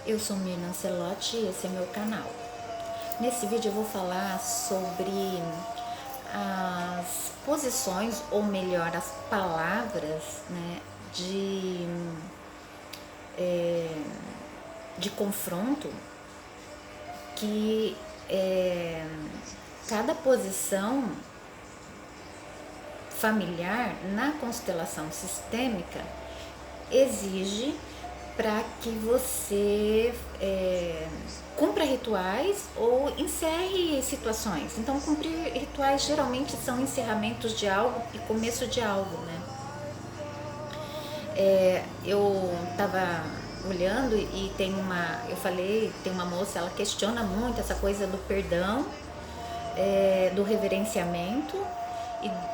Eu sou Mirna Ancelotti e esse é meu canal. Nesse vídeo eu vou falar sobre as posições, ou melhor, as palavras, né, de confronto que cada posição familiar na constelação sistêmica exige para que você cumpra rituais ou encerre situações. Então, cumprir rituais geralmente são encerramentos de algo e começo de algo, né? Eu estava olhando e tem uma moça, ela questiona muito essa coisa do perdão, do reverenciamento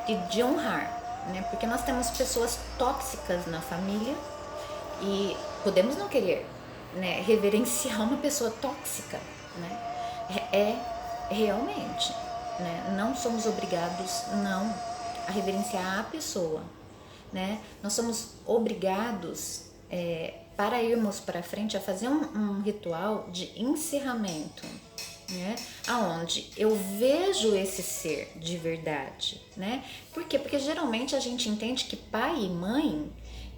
e de honrar, né? Porque nós temos pessoas tóxicas na família e podemos não querer, né, reverenciar uma pessoa tóxica, né? Realmente, né? Não somos obrigados não a reverenciar a pessoa, né? Nós somos obrigados para irmos para frente a fazer um ritual de encerramento, né? Aonde eu vejo esse ser de verdade, né? Por quê? Porque geralmente a gente entende que pai e mãe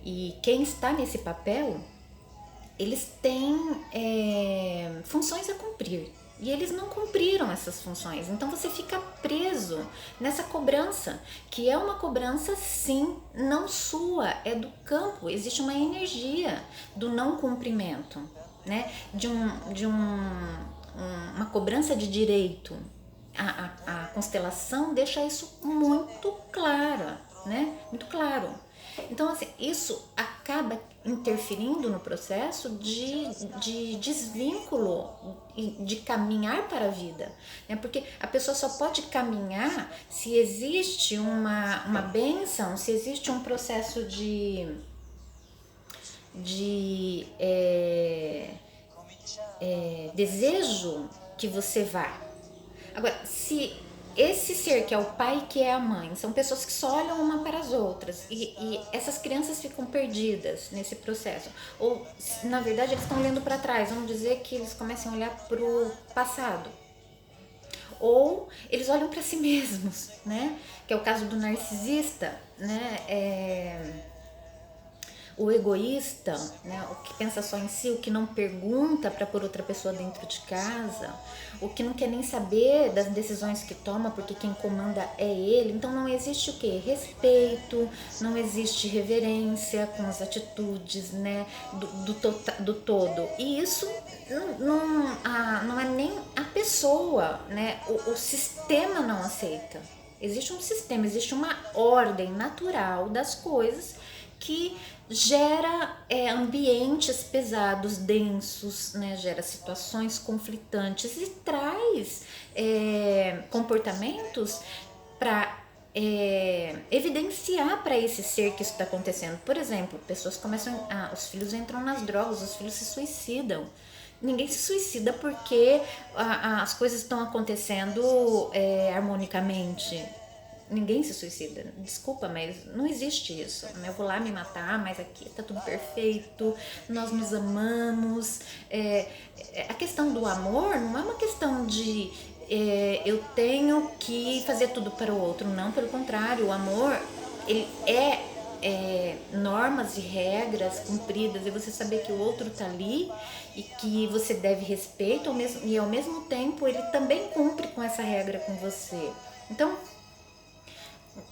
e quem está nesse papel, eles têm funções a cumprir. E eles não cumpriram essas funções. Então você fica preso nessa cobrança, que é uma cobrança, sim, não sua, é do campo. Existe uma energia do não cumprimento, né? Uma cobrança de direito. A constelação deixa isso muito claro, né? Muito claro. Então, assim, isso acaba interferindo no processo de desvínculo e de caminhar para a vida, né? Porque a pessoa só pode caminhar se existe uma bênção, se existe um processo de desejo que você vá. Agora, se esse ser que é o pai e que é a mãe são pessoas que só olham uma para as outras e essas crianças ficam perdidas nesse processo, ou na verdade eles estão olhando para trás, vamos dizer que eles começam a olhar para o passado, ou eles olham para si mesmos, né? Que é o caso do narcisista, né? O egoísta, né, o que pensa só em si, o que não pergunta para pôr outra pessoa dentro de casa, o que não quer nem saber das decisões que toma, porque quem comanda é ele. Então não existe o quê? Respeito, não existe reverência com as atitudes, né, do todo. E isso não é nem a pessoa, né, o sistema não aceita. Existe um sistema, existe uma ordem natural das coisas que gera ambientes pesados, densos, né? Gera situações conflitantes e traz comportamentos para evidenciar para esse ser que isso está acontecendo. Por exemplo, pessoas começam os filhos entram nas drogas, os filhos se suicidam. Ninguém se suicida porque as coisas estão acontecendo harmonicamente. Ninguém se suicida, desculpa, mas não existe isso. Eu vou lá me matar, mas aqui tá tudo perfeito, nós nos amamos. A questão do amor não é uma questão de eu tenho que fazer tudo para o outro, não, pelo contrário, o amor ele normas e regras cumpridas, e você saber que o outro tá ali e que você deve respeito e ao mesmo tempo ele também cumpre com essa regra com você. Então,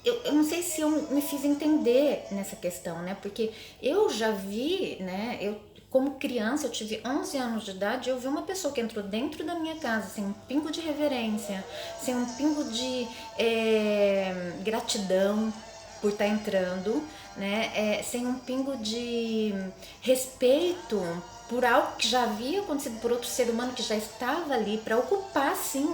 eu não sei se eu me fiz entender nessa questão, né? Porque eu já vi, né? Como criança, eu tive 11 anos de idade, eu vi uma pessoa que entrou dentro da minha casa sem um pingo de reverência, sem um pingo de gratidão por estar entrando, né? Sem um pingo de respeito por algo que já havia acontecido por outro ser humano que já estava ali para ocupar sim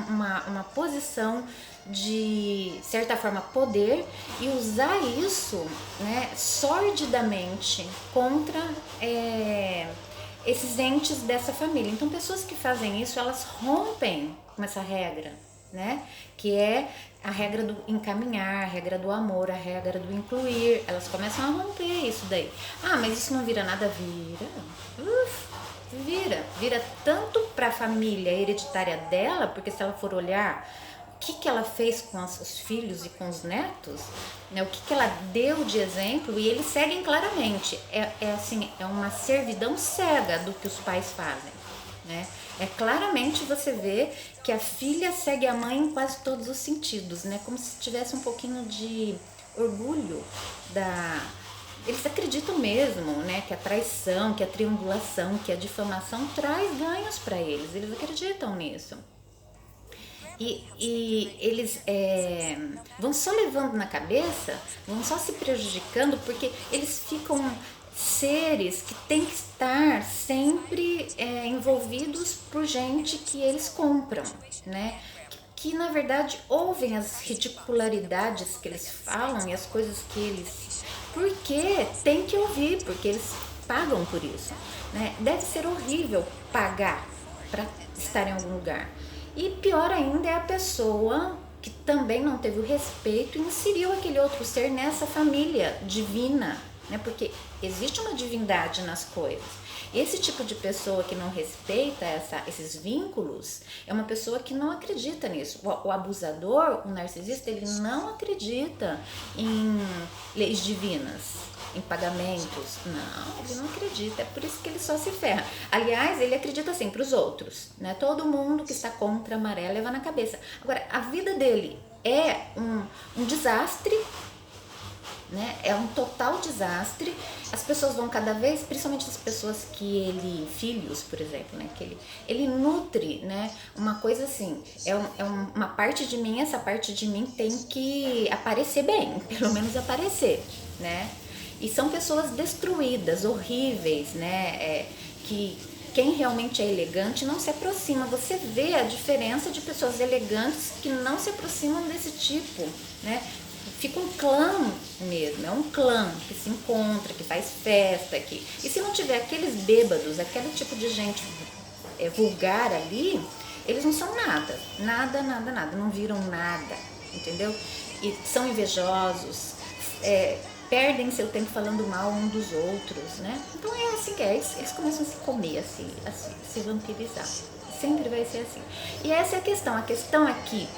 uma posição de certa forma poder e usar isso, né, sordidamente contra esses entes dessa família. Então pessoas que fazem isso, elas rompem com essa regra, né? Que é a regra do encaminhar, a regra do amor, a regra do incluir. Elas começam a romper isso daí. Ah, mas isso não vira nada, vira. Vira tanto para a família hereditária dela, porque se ela for olhar o que ela fez com os filhos e com os netos, né, o que ela deu de exemplo, e eles seguem claramente. Assim, é uma servidão cega do que os pais fazem, né? É claramente você vê que a filha segue a mãe em quase todos os sentidos, né? Como se tivesse um pouquinho de orgulho da... Eles acreditam mesmo, né, que a traição, que a triangulação, que a difamação traz ganhos para eles. Eles acreditam nisso. E eles vão só levando na cabeça, vão só se prejudicando, porque eles ficam seres que têm que estar sempre envolvidos por gente que eles compram, né? Que na verdade ouvem as ridicularidades que eles falam e as coisas que eles... Porque tem que ouvir, porque eles pagam por isso, né? Deve ser horrível pagar para estar em algum lugar. E pior ainda é a pessoa que também não teve o respeito e inseriu aquele outro ser nessa família divina, né? Porque existe uma divindade nas coisas. Esse tipo de pessoa que não respeita esses vínculos é uma pessoa que não acredita nisso. O abusador, o narcisista, ele não acredita em leis divinas, em pagamentos. Não, ele não acredita. É por isso que ele só se ferra. Aliás, ele acredita assim para os outros, né? Todo mundo que está contra a maré leva na cabeça. Agora, a vida dele é um desastre, né? É um total desastre. As pessoas vão cada vez, principalmente as pessoas que ele, filhos, por exemplo, né? Que ele nutre, né? Uma coisa assim, uma parte de mim, essa parte de mim tem que aparecer bem, pelo menos aparecer, né? E são pessoas destruídas, horríveis, né? Que quem realmente é elegante não se aproxima. Você vê a diferença de pessoas elegantes que não se aproximam desse tipo, né? Fica um clã mesmo, é um clã que se encontra, que faz festa aqui. E se não tiver aqueles bêbados, aquele tipo de gente vulgar ali, eles não são nada, nada, não viram nada, entendeu? E são invejosos, perdem seu tempo falando mal um dos outros, né? Então é assim que é, eles começam a se comer, assim, se vampirizar. Sempre vai ser assim. E essa é a questão é que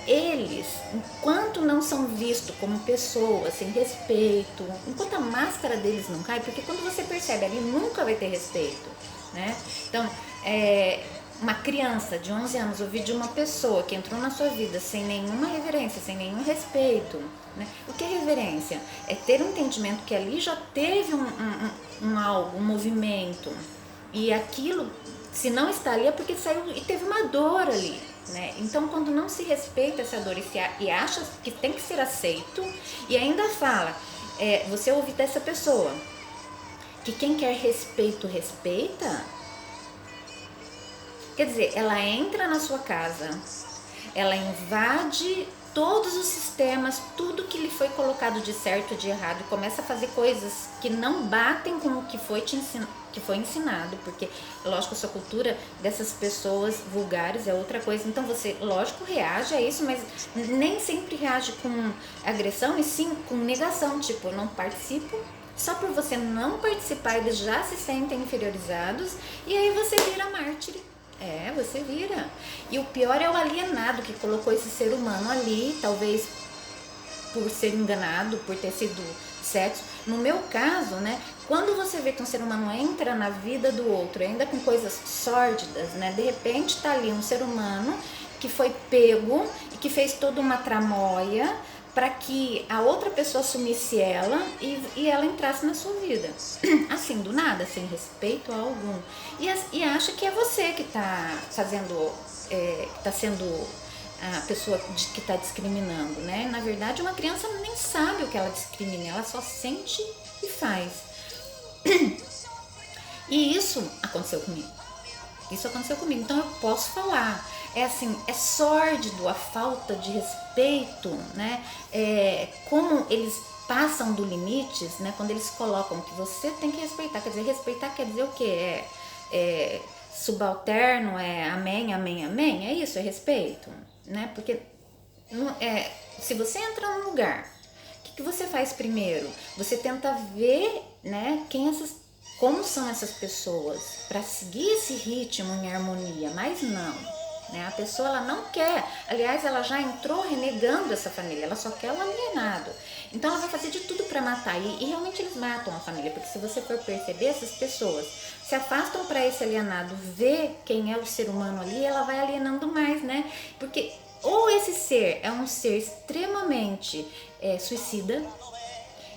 eles, enquanto não são vistos como pessoas, sem respeito, enquanto a máscara deles não cai, porque quando você percebe ali, nunca vai ter respeito, né? Então, uma criança de 11 anos ouvir de uma pessoa que entrou na sua vida sem nenhuma reverência, sem nenhum respeito, né? O que é reverência? É ter um entendimento que ali já teve um movimento, e aquilo, se não está ali, é porque saiu e teve uma dor ali, né? Então, quando não se respeita essa dor e acha que tem que ser aceito, e ainda fala, você ouve dessa pessoa que quem quer respeito, respeita. Quer dizer, ela entra na sua casa, ela invade todos os sistemas, tudo que lhe foi colocado de certo, de errado, e começa a fazer coisas que não batem com o que foi ensinado, porque, lógico, a sua cultura dessas pessoas vulgares é outra coisa. Então você, lógico, reage a isso, mas nem sempre reage com agressão, e sim com negação, tipo, eu não participo. Só por você não participar, eles já se sentem inferiorizados, e aí você vira mártir. Você vira. E o pior é o alienado que colocou esse ser humano ali, talvez por ser enganado, por ter sido sexo. No meu caso, né, quando você vê que um ser humano entra na vida do outro, ainda com coisas sórdidas, né, de repente tá ali um ser humano que foi pego e que fez toda uma tramóia para que a outra pessoa assumisse ela e ela entrasse na sua vida, assim, do nada, sem respeito algum, e acha que é você que está fazendo, que está sendo a pessoa que está discriminando, né? Na verdade, uma criança nem sabe o que ela discrimina, ela só sente e faz. E isso aconteceu comigo. Então eu posso falar. Assim, é sórdido a falta de respeito, né? Como eles passam do limites, né? Quando eles colocam que você tem que respeitar. Quer dizer, respeitar quer dizer o quê? Subalterno, amém, amém, amém? É isso, é respeito? né? Porque se você entra num lugar, o que você faz primeiro? Você tenta ver, né, como são essas pessoas, para seguir esse ritmo em harmonia, mas não. Né? A pessoa ela não quer, aliás, ela já entrou renegando essa família, ela só quer o alienado. Então ela vai fazer de tudo para matar, e realmente eles matam a família, porque se você for perceber, essas pessoas se afastam para esse alienado ver quem é o ser humano ali, ela vai alienando mais, né? Porque ou esse ser é um ser extremamente suicida,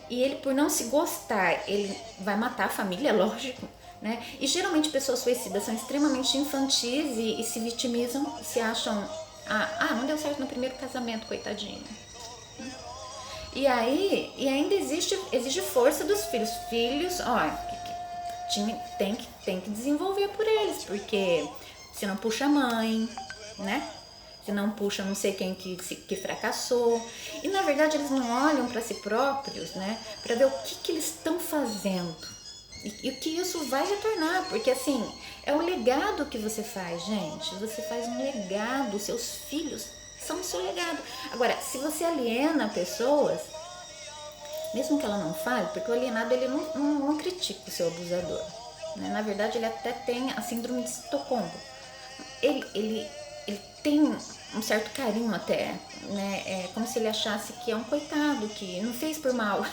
e ele, por não se gostar, ele vai matar a família, lógico, né? E geralmente pessoas suicidas são extremamente infantis e se vitimizam, se acham, não deu certo no primeiro casamento, coitadinho. E aí, e ainda exige força dos filhos. Filhos, tem que desenvolver por eles, porque senão puxa a mãe, né? Se não puxa não sei quem que fracassou. E na verdade eles não olham para si próprios, né? Para ver o que eles estão fazendo. E o que isso vai retornar, porque assim, é um legado que você faz, gente. Você faz um legado, seus filhos são o seu legado. Agora, se você aliena pessoas, mesmo que ela não fale, porque o alienado ele não critica o seu abusador, né? Na verdade, ele até tem a síndrome de Estocolmo. Ele tem um certo carinho até, né? É como se ele achasse que é um coitado, que não fez por mal.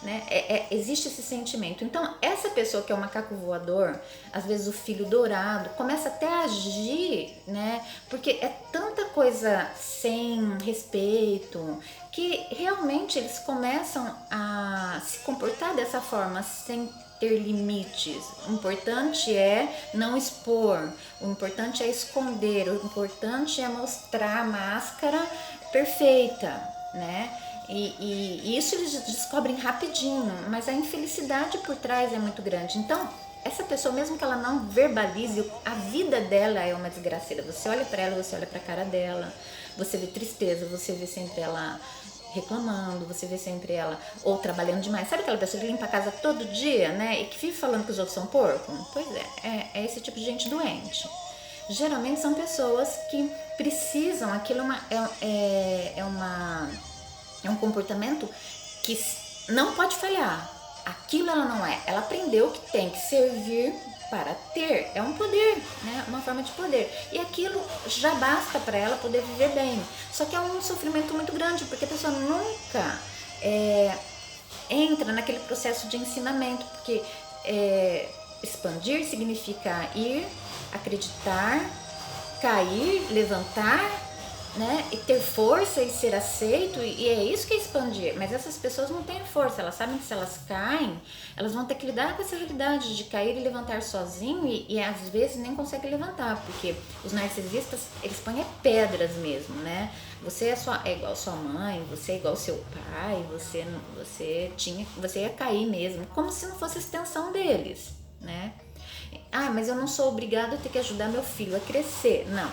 Né? Existe esse sentimento. Então, essa pessoa que é o macaco voador, às vezes o filho dourado, começa até a agir, né? Porque é tanta coisa sem respeito que realmente eles começam a se comportar dessa forma, sem ter limites. O importante é não expor, o importante é esconder, o importante é mostrar a máscara perfeita, né? E isso eles descobrem rapidinho, mas a infelicidade por trás é muito grande. Então, essa pessoa, mesmo que ela não verbalize, a vida dela é uma desgraceira. Você olha para ela, você olha para a cara dela, você vê tristeza, você vê sempre ela reclamando, você vê sempre ela ou trabalhando demais. Sabe aquela pessoa que limpa a casa todo dia, né? E que vive falando que os outros são porco? Pois é esse tipo de gente doente. Geralmente são pessoas que precisam, aquilo é um comportamento que não pode falhar. Aquilo ela não é. Ela aprendeu que tem que servir para ter. É um poder, né? Uma forma de poder. E aquilo já basta para ela poder viver bem. Só que é um sofrimento muito grande, porque a pessoa nunca entra naquele processo de ensinamento. Porque expandir significa ir, acreditar, cair, levantar, né? E ter força e ser aceito, e é isso que é expandir. Mas essas pessoas não têm força, elas sabem que se elas caem, elas vão ter que lidar com essa realidade de cair e levantar sozinho, e às vezes nem conseguem levantar, porque os narcisistas, eles põem pedras mesmo, né? Você é igual sua mãe, você é igual seu pai, você ia cair mesmo, como se não fosse extensão deles, né? Mas eu não sou obrigado a ter que ajudar meu filho a crescer. Não.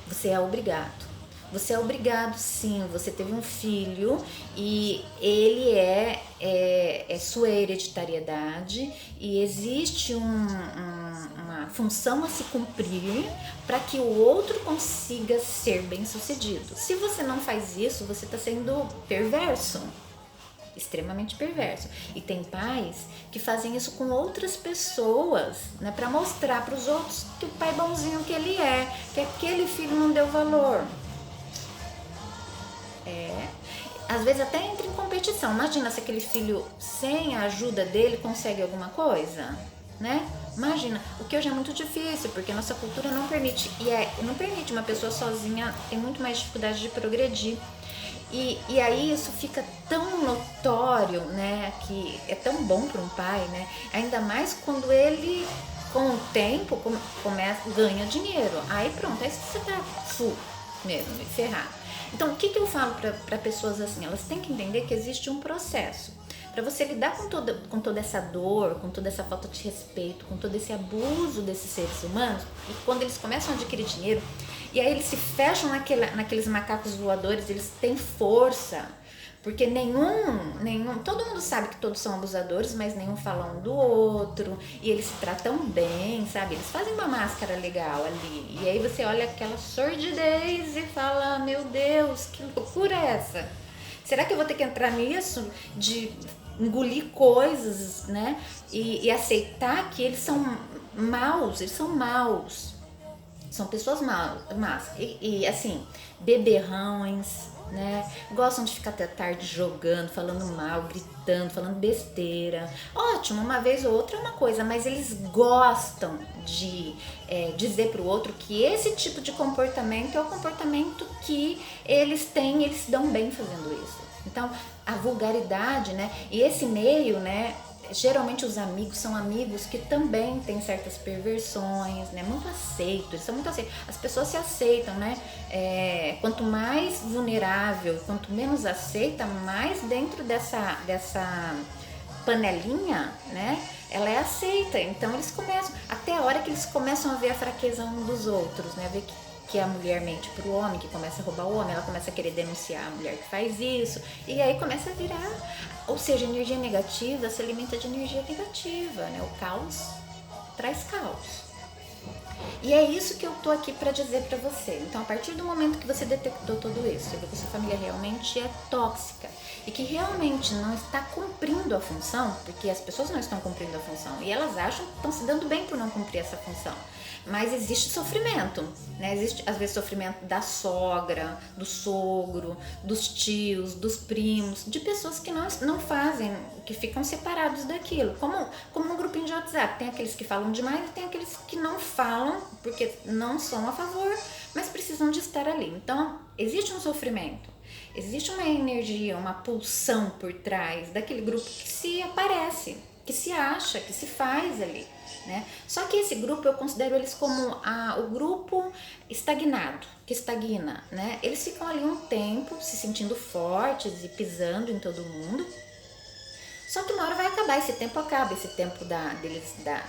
Você é obrigado. Você é obrigado, sim. Você teve um filho e ele é sua hereditariedade, e existe uma função a se cumprir para que o outro consiga ser bem sucedido. Se você não faz isso, você está sendo perverso. Extremamente perverso. E tem pais que fazem isso com outras pessoas, né, para mostrar para os outros que o pai bonzinho que ele é, que aquele filho não deu valor. Às vezes até entra em competição. Imagina se aquele filho, sem a ajuda dele, consegue alguma coisa, né? Imagina, o que hoje é muito difícil, porque a nossa cultura não permite, não permite uma pessoa sozinha, tem muito mais dificuldade de progredir. E aí isso fica tão notório, né, que é tão bom para um pai, né, ainda mais quando ele, com o tempo, ganha dinheiro. Aí pronto, aí você tá full mesmo, ferrado. Então, o que eu falo para pessoas assim? Elas têm que entender que existe um processo. Para você lidar com toda essa dor, com toda essa falta de respeito, com todo esse abuso desses seres humanos, e quando eles começam a adquirir dinheiro, e aí eles se fecham naqueles macacos voadores, eles têm força Porque todo mundo sabe que todos são abusadores, mas nenhum fala um do outro, e eles se tratam bem, sabe? Eles fazem uma máscara legal ali, e aí você olha aquela sordidez e fala, meu Deus, que loucura é essa? Será que eu vou ter que entrar nisso de engolir coisas, né? E aceitar que eles são maus, são pessoas más, e assim, beberrões, né? Gostam de ficar até tarde jogando, falando mal, gritando, falando besteira. Ótimo, uma vez ou outra é uma coisa, mas eles gostam de dizer pro outro que esse tipo de comportamento é o comportamento que eles têm, eles se dão bem fazendo isso. Então, a vulgaridade, né? E esse meio, né? Geralmente os amigos são amigos que também têm certas perversões, né? Muito aceitos, eles são muito aceitos. As pessoas se aceitam, né? Quanto mais vulnerável, quanto menos aceita, mais dentro dessa panelinha, né? Ela é aceita. Então eles começam, até a hora que eles começam a ver a fraqueza um dos outros, né? Ver que a mulher mente pro homem, que começa a roubar o homem, ela começa a querer denunciar a mulher que faz isso, e aí começa a virar, ou seja, energia negativa se alimenta de energia negativa, né? O caos traz caos. E é isso que eu tô aqui para dizer para você. Então, a partir do momento que você detectou tudo isso, você vê que a sua família realmente é tóxica e que realmente não está cumprindo a função, porque as pessoas não estão cumprindo a função e elas acham que estão se dando bem por não cumprir essa função. Mas existe sofrimento, né? Existe às vezes sofrimento da sogra, do sogro, dos tios, dos primos, de pessoas que não fazem, que ficam separados daquilo. Como um grupinho de WhatsApp, tem aqueles que falam demais e tem aqueles que não falam porque não são a favor, mas precisam de estar ali. Então, existe um sofrimento, existe uma energia, uma pulsão por trás daquele grupo que se aparece, que se acha, que se faz ali. Né? Só que esse grupo eu considero eles como o grupo estagnado, que estagna, né? Eles ficam ali um tempo se sentindo fortes e pisando em todo mundo. Só que uma hora vai acabar, esse tempo acaba, esse tempo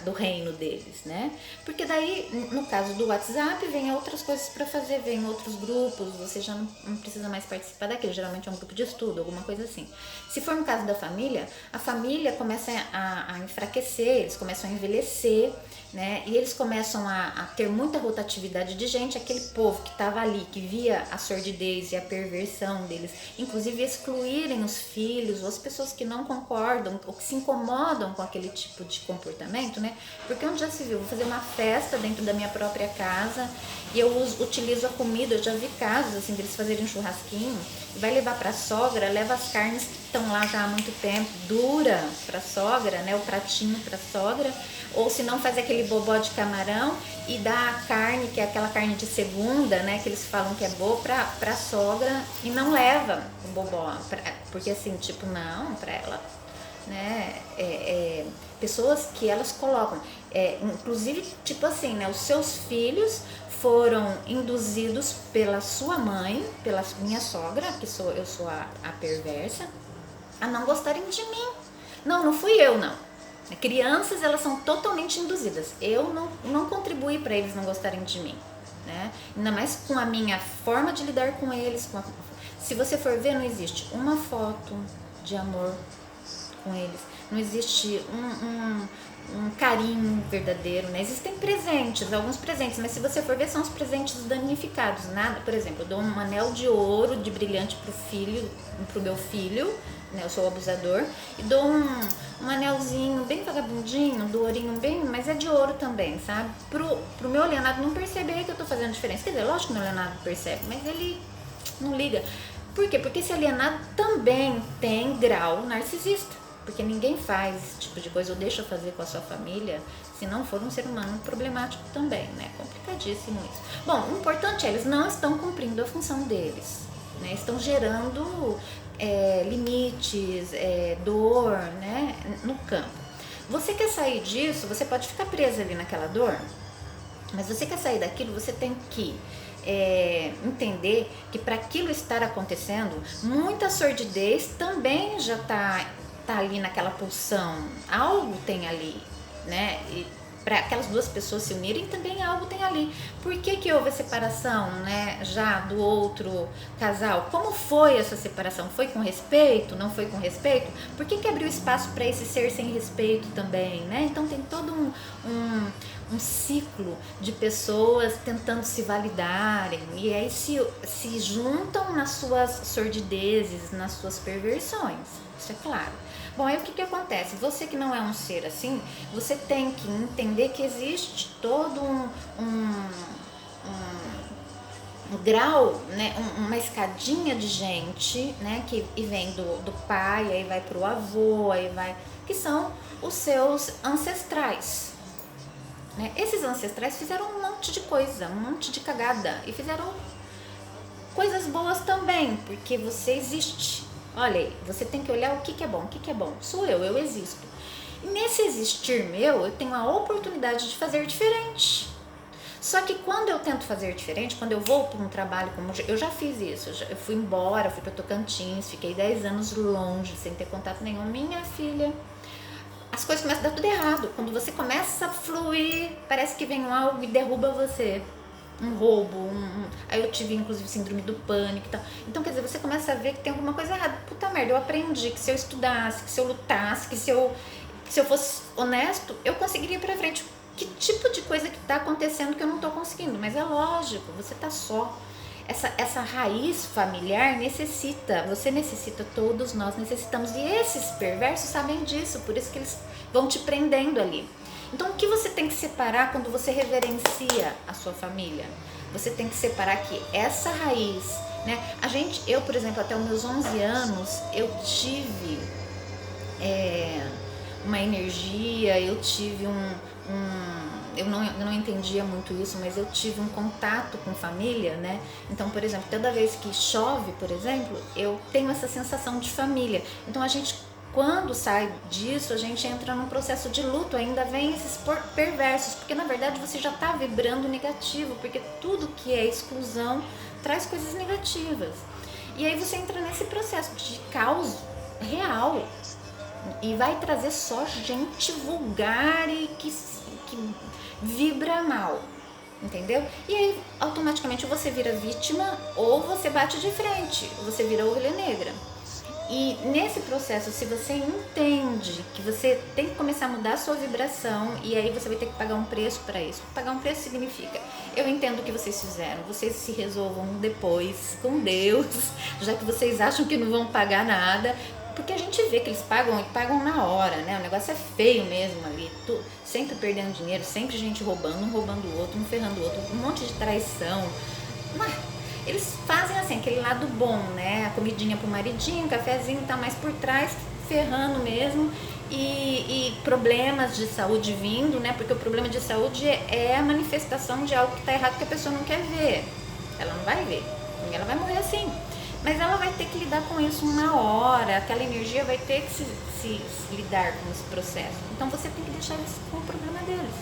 do reino deles, né? Porque daí, no caso do WhatsApp, vem outras coisas para fazer, vem outros grupos, você já não precisa mais participar daquele, geralmente é um grupo de estudo, alguma coisa assim. Se for no caso da família, a família começa a enfraquecer, eles começam a envelhecer, né? E eles começam a ter muita rotatividade de gente, aquele povo que estava ali, que via a sordidez e a perversão deles, inclusive excluírem os filhos ou as pessoas que não concordam ou que se incomodam com aquele tipo de comportamento, né? Porque onde já se viu, vou fazer uma festa dentro da minha própria casa e eu utilizo a comida, eu já vi casos assim, deles fazerem um churrasquinho, vai levar para a sogra, leva as carnes que estão lá já há muito tempo, dura para a sogra, né? O pratinho para a sogra, ou se não faz aquele bobó de camarão e dá a carne, que é aquela carne de segunda, né? Que eles falam que é boa para a sogra e não leva o bobó, porque assim, tipo, não, para ela, né? Pessoas que elas colocam, inclusive, tipo assim, né? Os seus filhos foram induzidos pela sua mãe, pela minha sogra, que eu sou a perversa, a não gostarem de mim. Não fui eu, não. Crianças, elas são totalmente induzidas. Eu não contribuí para eles não gostarem de mim, né? Ainda mais com a minha forma de lidar com eles. Se você for ver, não existe uma foto de amor com eles. Não existe um carinho verdadeiro, né? Existem presentes, alguns presentes, mas se você for ver, são os presentes danificados. Nada, por exemplo, eu dou um anel de ouro, de brilhante pro meu filho, né? Eu sou o abusador, e dou um anelzinho bem vagabundinho, do ourinho bem, mas é de ouro também, sabe? Pro meu alienado não perceber que eu tô fazendo diferença. Quer dizer, lógico que o meu alienado percebe, mas ele não liga. Por quê? Porque esse alienado também tem grau narcisista. Porque ninguém faz esse tipo de coisa ou deixa fazer com a sua família se não for um ser humano problemático também, né? Complicadíssimo isso. Bom, o importante é eles não estão cumprindo a função deles, né? Estão gerando limites, dor, né? No campo. Você quer sair disso, você pode ficar presa ali naquela dor, mas você quer sair daquilo, você tem que entender que para aquilo estar acontecendo, muita sordidez também já tá ali naquela pulsão, algo tem ali, né? para aquelas duas pessoas se unirem, também algo tem ali. Por que que houve a separação, né, já do outro casal? Como foi essa separação? Foi com respeito? Não foi com respeito? Por que que abriu espaço para esse ser sem respeito também, né? Então tem todo um ciclo de pessoas tentando se validarem e aí se juntam nas suas sordidezes, nas suas perversões, isso é claro. Bom, aí o que que acontece? Você que não é um ser assim, você tem que entender que existe todo um grau, né, uma escadinha de gente, né, que e vem do pai, aí vai pro avô, aí vai, que são os seus ancestrais, né? Esses ancestrais fizeram um monte de coisa, um monte de cagada e fizeram coisas boas também, porque você existe. Olha aí, você tem que olhar o que que é bom, o que que é bom. Sou eu existo. E nesse existir meu, eu tenho a oportunidade de fazer diferente. Só que quando eu tento fazer diferente, quando eu vou para um trabalho como eu já fiz isso, eu fui embora, fui para Tocantins, fiquei 10 anos longe, sem ter contato nenhum. Minha filha, as coisas começam a dar tudo errado. Quando você começa a fluir, parece que vem algo e derruba você. Um roubo, aí eu tive inclusive síndrome do pânico e tal. Então, quer dizer, você começa a ver que tem alguma coisa errada. Puta merda, eu aprendi que se eu estudasse, que se eu lutasse, que se eu fosse honesto, eu conseguiria ir pra frente. Que tipo de coisa que tá acontecendo que eu não tô conseguindo? Mas é lógico, você tá só. Essa raiz familiar você necessita, todos nós necessitamos. E esses perversos sabem disso, por isso que eles vão te prendendo ali. Então, o que você tem que separar quando você reverencia a sua família? Você tem que separar que essa raiz, né? Eu, por exemplo, até os meus 11 anos, eu tive uma energia, eu tive eu não entendia muito isso, mas eu tive um contato com família, né? Então, por exemplo, toda vez que chove, por exemplo, eu tenho essa sensação de família. Então, quando sai disso, a gente entra num processo de luto, ainda vem esses perversos, porque na verdade você já está vibrando negativo, porque tudo que é exclusão traz coisas negativas. E aí você entra nesse processo de caos real e vai trazer só gente vulgar e que vibra mal, entendeu? E aí automaticamente você vira vítima ou você bate de frente, você vira ovelha negra. E nesse processo, se você entende que você tem que começar a mudar a sua vibração, e aí você vai ter que pagar um preço para isso. Pagar um preço significa, eu entendo o que vocês fizeram, vocês se resolvam depois com Deus, já que vocês acham que não vão pagar nada, porque a gente vê que eles pagam e pagam na hora, né? O negócio é feio mesmo ali, sempre perdendo dinheiro, sempre gente roubando, um roubando o outro, um ferrando o outro, um monte de traição. Eles fazem assim, aquele lado bom, né? A comidinha pro maridinho, cafezinho e tal, mas por trás ferrando mesmo e problemas de saúde vindo, né? Porque o problema de saúde é a manifestação de algo que tá errado que a pessoa não quer ver. Ela não vai ver, ela vai morrer assim. Mas ela vai ter que lidar com isso uma hora, aquela energia vai ter que se lidar com esse processo. Então você tem que deixar isso com o problema deles.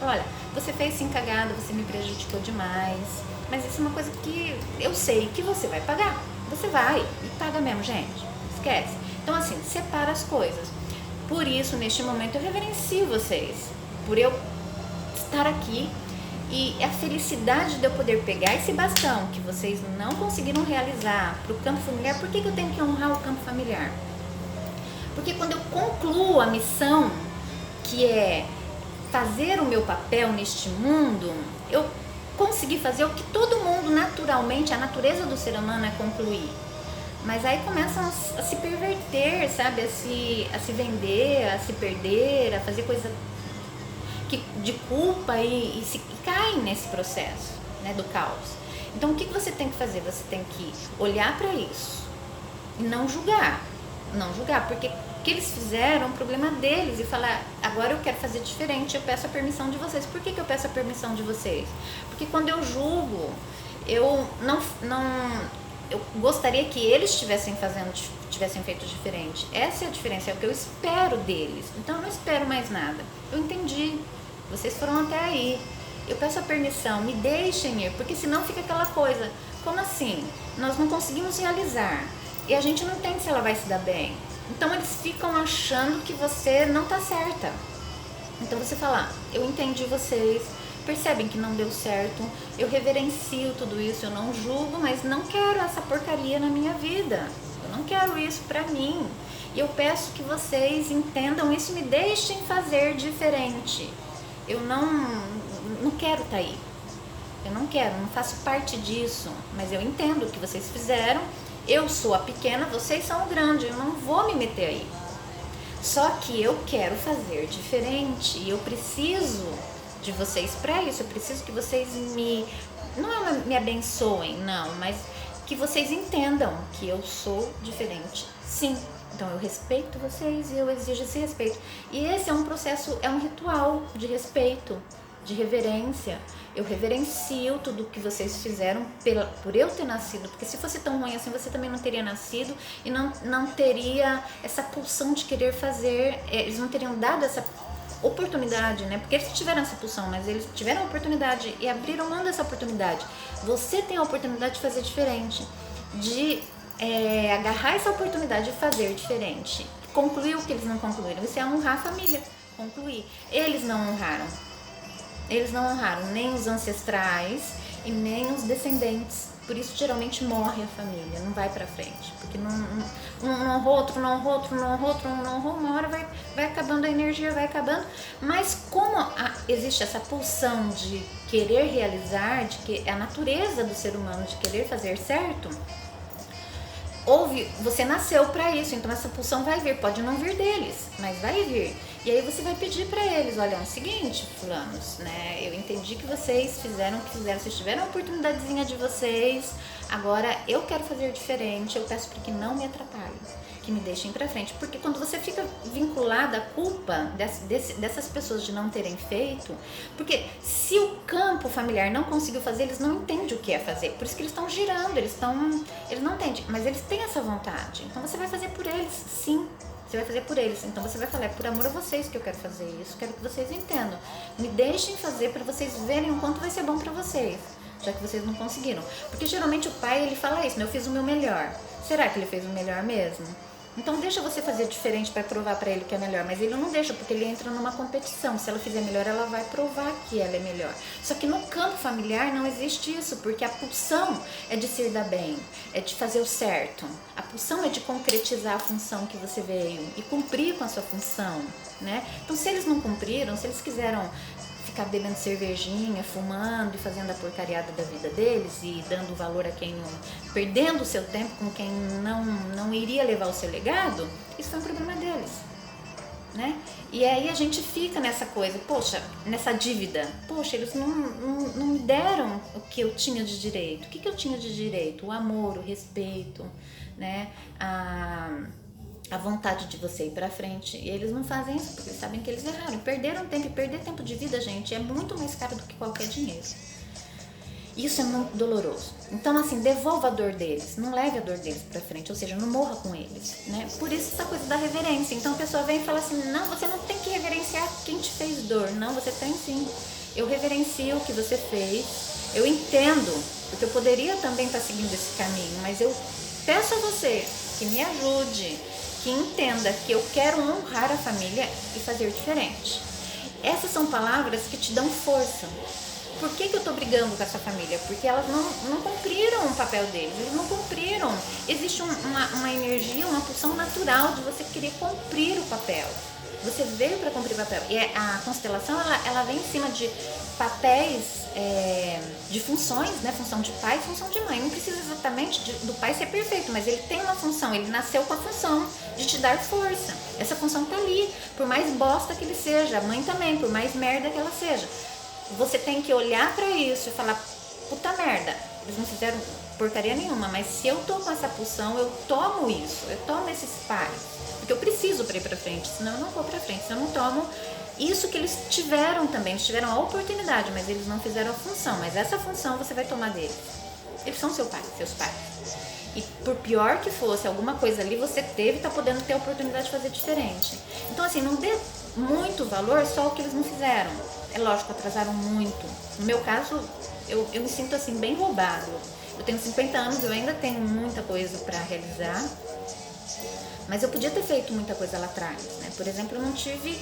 Olha, você fez sim cagada, você me prejudicou demais, mas isso é uma coisa que eu sei que você vai pagar. Você vai e paga mesmo, gente. Esquece. Então assim, separa as coisas. Por isso, neste momento, eu reverencio vocês. Por eu estar aqui e a felicidade de eu poder pegar esse bastão que vocês não conseguiram realizar para o campo familiar. Por que eu tenho que honrar o campo familiar? Porque quando eu concluo a missão, que é fazer o meu papel neste mundo, eu consegui fazer o que todo mundo naturalmente, a natureza do ser humano é concluir. Mas aí começam a se perverter, sabe? A se vender, a se perder, a fazer coisa de culpa e caem nesse processo, né, do caos. Então o que você tem que fazer? Você tem que olhar para isso e não julgar, porque o que eles fizeram é um problema deles e falar, agora eu quero fazer diferente, eu peço a permissão de vocês. Por que eu peço a permissão de vocês? Porque quando eu julgo, eu gostaria que eles tivessem feito diferente. Essa é a diferença, é o que eu espero deles. Então eu não espero mais nada. Eu entendi, vocês foram até aí, eu peço a permissão, me deixem ir, porque senão fica aquela coisa, como assim? Nós não conseguimos realizar e a gente não entende se ela vai se dar bem. Então eles ficam achando que você não tá certa. Então você fala, eu entendi vocês, percebem que não deu certo, eu reverencio tudo isso, eu não julgo, mas não quero essa porcaria na minha vida. Eu não quero isso pra mim. E eu peço que vocês entendam isso e me deixem fazer diferente. Eu não quero estar aí. Eu não quero, não faço parte disso, mas eu entendo o que vocês fizeram. Eu sou a pequena, vocês são o grande, eu não vou me meter aí. Só que eu quero fazer diferente e eu preciso de vocês para isso. Eu preciso que vocês me abençoem, não, mas que vocês entendam que eu sou diferente. Sim. Então eu respeito vocês e eu exijo esse respeito. E esse é um processo, é um ritual de respeito, de reverência. Eu reverencio tudo que vocês fizeram por eu ter nascido, porque se fosse tão ruim assim, você também não teria nascido e não teria essa pulsão de querer fazer, eles não teriam dado essa oportunidade, né? Porque eles tiveram essa pulsão, mas eles tiveram a oportunidade e abriram mão dessa oportunidade. Você tem a oportunidade de fazer diferente, de agarrar essa oportunidade de fazer diferente, concluir o que eles não concluíram. Isso é honrar a família, concluir. Eles não honraram nem os ancestrais e nem os descendentes. Por isso geralmente morre a família, não vai pra frente, porque não honrou, outro não honrou, outro não honrou, outro não honrou, uma hora vai acabando a energia, vai acabando. Mas como existe essa pulsão de querer realizar, de que a natureza do ser humano de querer fazer certo, você nasceu para isso, então essa pulsão vai vir, pode não vir deles, mas vai vir. E aí você vai pedir para eles, olha, é o seguinte, fulanos, né, eu entendi que vocês fizeram o que fizeram, vocês tiveram a oportunidadezinha de vocês, agora eu quero fazer diferente, eu peço para que não me atrapalhem, que me deixem para frente, porque quando você fica vinculada à culpa dessas pessoas de não terem feito, porque se o campo familiar não conseguiu fazer, eles não entendem o que é fazer, por isso que eles estão girando, eles não entendem, mas eles têm essa vontade, então você vai fazer por eles, sim. Você vai fazer por eles, então você vai falar, é por amor a vocês que eu quero fazer isso, quero que vocês entendam, me deixem fazer para vocês verem o quanto vai ser bom para vocês, já que vocês não conseguiram, porque geralmente o pai, ele fala isso, né? Eu fiz o meu melhor, será que ele fez o melhor mesmo? Então deixa você fazer diferente para provar para ele que é melhor, mas ele não deixa, porque ele entra numa competição, se ela fizer melhor, ela vai provar que ela é melhor. Só que no campo familiar não existe isso, porque a pulsão é de se dar bem, é de fazer o certo, a pulsão é de concretizar a função que você veio e cumprir com a sua função, né? Então se eles não cumpriram, se eles quiseram ficar bebendo cervejinha, fumando e fazendo a porcariada da vida deles e dando valor a quem não, perdendo o seu tempo com quem não iria levar o seu legado, isso foi um problema deles, né? E aí a gente fica nessa coisa, poxa, nessa dívida, poxa, eles não me deram o que eu tinha de direito. O que eu tinha de direito? O amor, o respeito, né? A vontade de você ir pra frente. E eles não fazem isso porque eles sabem que eles erraram. E perderam tempo. E perder tempo de vida, gente, é muito mais caro do que qualquer dinheiro. Isso é muito doloroso. Então, assim, devolva a dor deles. Não leve a dor deles pra frente. Ou seja, não morra com eles, né? Por isso essa coisa da reverência. Então a pessoa vem e fala assim, não, você não tem que reverenciar quem te fez dor. Não, você tem sim. Eu reverencio o que você fez. Eu entendo, porque eu poderia também estar seguindo esse caminho. Mas eu peço a você que me ajude, que entenda que eu quero honrar a família e fazer diferente. Essas são palavras que te dão força. Por que eu tô brigando com essa família? Porque elas não cumpriram o papel deles, eles não cumpriram. Existe uma energia, uma pulsão natural de você querer cumprir o papel. Você veio para cumprir o papel. E a constelação, ela vem em cima de papéis, de funções, né? Função de pai e função de mãe. Não precisa exatamente do pai ser perfeito, mas ele tem uma função, ele nasceu com a função de te dar força. Essa função tá ali, por mais bosta que ele seja, a mãe também, por mais merda que ela seja. Você tem que olhar pra isso e falar, puta merda, eles não fizeram porcaria nenhuma, mas se eu tô com essa pulsão, eu tomo isso, eu tomo esses pais, porque eu preciso pra ir pra frente, senão eu não vou pra frente, se eu não tomo isso que eles tiveram também, eles tiveram a oportunidade, mas eles não fizeram a função, mas essa função você vai tomar deles. Eles são seus pais. E por pior que fosse, alguma coisa ali você teve, tá podendo ter a oportunidade de fazer diferente. Então assim, não dê muito valor só ao que eles não fizeram. É lógico, atrasaram muito. No meu caso, eu me sinto assim, bem roubado. Eu tenho 50 anos, eu ainda tenho muita coisa para realizar. Mas eu podia ter feito muita coisa lá atrás, né? Por exemplo, eu não tive...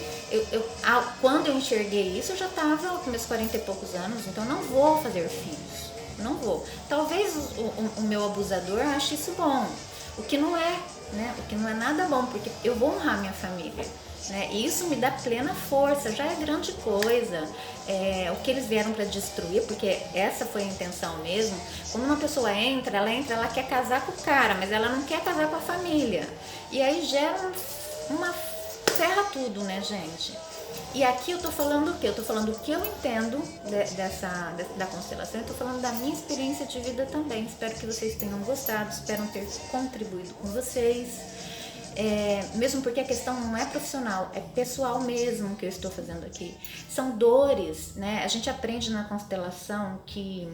quando eu enxerguei isso, eu já estava com meus 40 e poucos anos, então eu não vou fazer filhos. Não vou. Talvez o meu abusador ache isso bom, o que não é, né? O que não é nada bom, porque eu vou honrar minha família, né? E isso me dá plena força, já é grande coisa. O que eles vieram para destruir, porque essa foi a intenção mesmo. Quando uma pessoa entra, ela quer casar com o cara, mas ela não quer casar com a família. E aí gera uma ferra tudo, né, gente? E aqui eu tô falando o quê? Eu tô falando o que eu entendo da constelação, eu tô falando da minha experiência de vida também. Espero que vocês tenham gostado, espero ter contribuído com vocês. Mesmo porque a questão não é profissional, é pessoal mesmo que eu estou fazendo aqui. São dores, né? A gente aprende na constelação que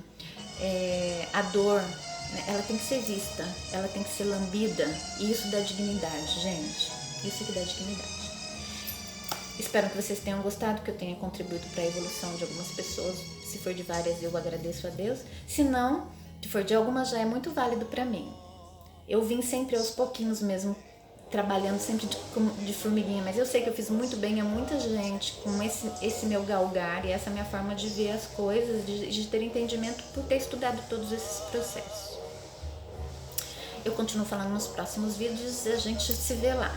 a dor, né, ela tem que ser vista, ela tem que ser lambida, e isso dá dignidade, gente. Isso que dá dignidade. Espero que vocês tenham gostado, que eu tenha contribuído para a evolução de algumas pessoas. Se for de várias, eu agradeço a Deus. Se não, se for de algumas, já é muito válido para mim. Eu vim sempre aos pouquinhos mesmo, trabalhando sempre de formiguinha, mas eu sei que eu fiz muito bem a muita gente com esse meu galgar e essa minha forma de ver as coisas, de ter entendimento por ter estudado todos esses processos. Eu continuo falando nos próximos vídeos e a gente se vê lá.